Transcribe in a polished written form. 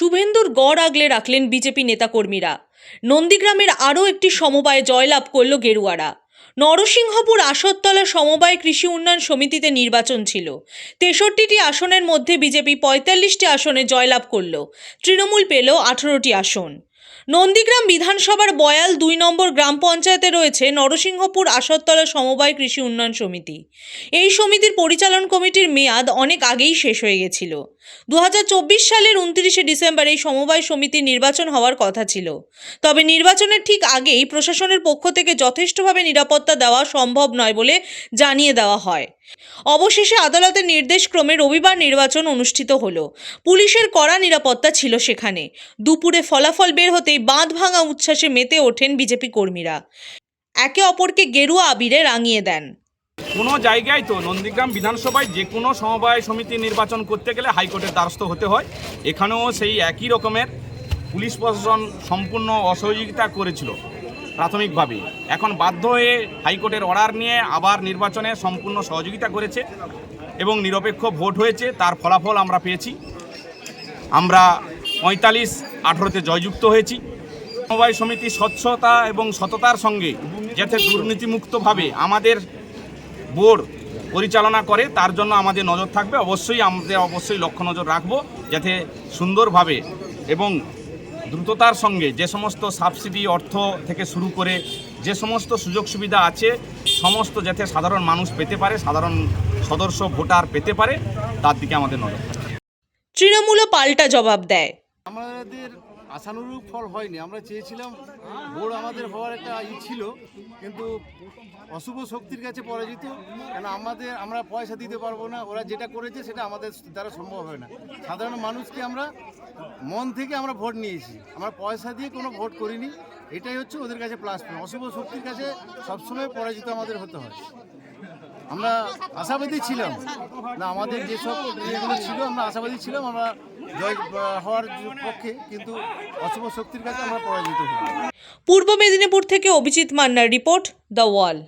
শুভেন্দুর গড় আগলে রাখলেন বিজেপি নেতাকর্মীরা। নন্দীগ্রামের আরও একটি সমবায়ে জয়লাভ করল গেরুয়ারা। নরসিংহপুর আসরতলা সমবায় কৃষি উন্নয়ন সমিতিতে নির্বাচন ছিল। ৬৩টি আসনের মধ্যে বিজেপি ৪৫টি আসনে জয়লাভ করল। তৃণমূল পেল ১৮টি আসন। নন্দীগ্রাম বিধানসভার বয়াল ২ নম্বর গ্রাম পঞ্চায়েতে রয়েছে নরসিংহপুর আসরতলা সমবায় কৃষি উন্নয়ন সমিতি। এই সমিতির পরিচালন কমিটির মেয়াদ অনেক আগেই শেষ হয়ে গেছিল। ২০২৪ সালের ২৯শে ডিসেম্বর এই সমবায় সমিতির নির্বাচন হওয়ার কথা ছিল। তবে নির্বাচনের ঠিক আগেই প্রশাসনের পক্ষ থেকে যথেষ্টভাবে নিরাপত্তা দেওয়া সম্ভব নয় বলে জানিয়ে দেওয়া হয়। অবশেষে আদালতের নির্দেশক্রমে রবিবার নির্বাচন অনুষ্ঠিত হলো। পুলিশের কড়া নিরাপত্তা ছিল সেখানে। দুপুরে ফলাফল বের হতেই বাঁধ ভাঙা উচ্ছ্বাসে মেতে ওঠেন বিজেপি কর্মীরা। একে অপরকে গেরুয়া আবিরে রাঙিয়ে দেন। কোনো জায়গায় তো নন্দীগ্রাম বিধানসভায় যে কোনো সমবায় সমিতি নির্বাচন করতে গেলে হাইকোর্টের দ্বারস্থ হতে হয়। এখানেও সেই একই রকমের পুলিশ প্রশাসন সম্পূর্ণ অসহযোগিতা করেছিল প্রাথমিকভাবে। এখন বাধ্য হয়ে হাইকোর্টের অর্ডার নিয়ে আবার নির্বাচনে সম্পূর্ণ সহযোগিতা করেছে এবং নিরপেক্ষ ভোট হয়েছে। তার ফলাফল আমরা পেয়েছি। আমরা ৪৫-১৮তে জয়যুক্ত হয়েছি। সমবায় সমিতি স্বচ্ছতা এবং সততার সঙ্গে যাতে দুর্নীতিমুক্তভাবে আমাদের বোর্ড পরিচালনা করে তার জন্য আমাদের নজর থাকবে। অবশ্যই লক্ষ্য নজর রাখবো যাতে সুন্দরভাবে এবং দ্রুততার সঙ্গে যে সমস্ত সাবসিডি অর্থ থেকে শুরু করে যে সমস্ত সুযোগ সুবিধা আছে সমস্ত যাতে সাধারণ মানুষ পেতে পারে, সাধারণ সদস্য ভোটার পেতে পারে, তার দিকে আমাদের নজর থাকবে। তৃণমূলও পাল্টা জবাব দেয়। আমাদের আশানুরূপ ফল হয়নি। আমরা চেয়েছিলাম বোর্ড আমাদের হওয়ার একটা ছিল, কিন্তু অশুভ শক্তির কাছে পরাজিত। কেন আমরা পয়সা দিতে পারবো না, ওরা যেটা করেছে সেটা আমাদের দ্বারা সম্ভব হয় না। সাধারণ মানুষকে আমরা মন থেকে আমরা ভোট নিয়েছি, আমরা পয়সা দিয়ে কোনো ভোট করিনি। এটাই হচ্ছে ওদের কাছে প্লাস পয়েন্ট। অশুভ শক্তির কাছে সবসময় পরাজিত আমাদের হতে হয়। আমরা আশাবাদী ছিলাম না, আমাদের যেসব ইয়েগুলো ছিল আমরা আশাবাদী ছিলাম আমরা জয় হওয়ার পক্ষে, কিন্তু অশুভ শক্তির কাছে আমরা পরাজিত হই। পূর্ব মেদিনীপুর থেকে অভিজিৎ মান্নার রিপোর্ট, দ্য ওয়াল।